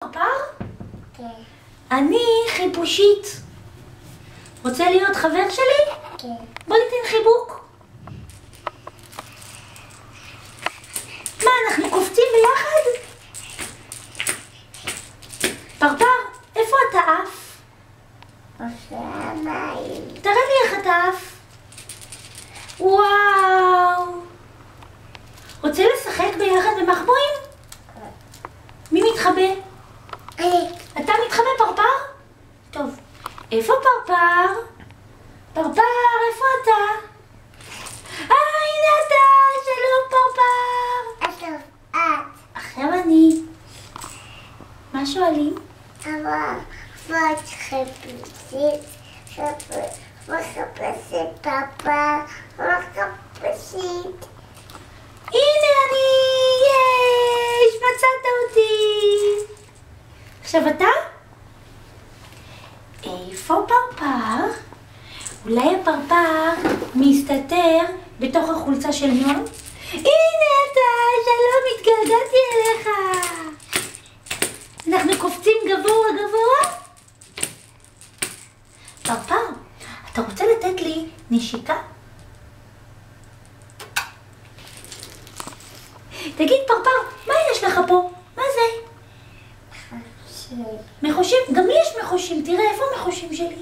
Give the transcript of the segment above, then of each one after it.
פרפר? כן. אני חיפושית. רוצה להיות חבר שלי? כן. בוא ניתן חיבוק. מה, אנחנו קופצים ביחד? פרפר, איפה אתה עף? עושה המים. תראה לי איך אתה עף. וואו. רוצה לשחק ביחד במחבואים? מי מתחבא? אתה מתחבא, פרפר? טוב. איפה פרפר? פרפר, איפה אתה? הנה אתה! שלום פרפר! עכשיו את. עכשיו אני. מה שואלים? אבל את חיפושית. מחפשת פאפה. מחפשית. הנה אני! יש! מצאת אותי! עכשיו אתה? איפה פרפר? אולי הפרפר מסתתר בתוך החולצה של נועם? הנה אתה! שלום, התגעגעתי אליך! אנחנו קופצים גבוה גבוה? פרפר, אתה רוצה לתת לי נשיקה? תגיד פרפר, מה יש לך פה? מה זה? מחושים? גם לי יש מחושים. תראה, איפה המחושים שלי?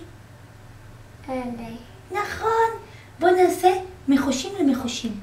נכון. בוא נעשה מחושים למחושים.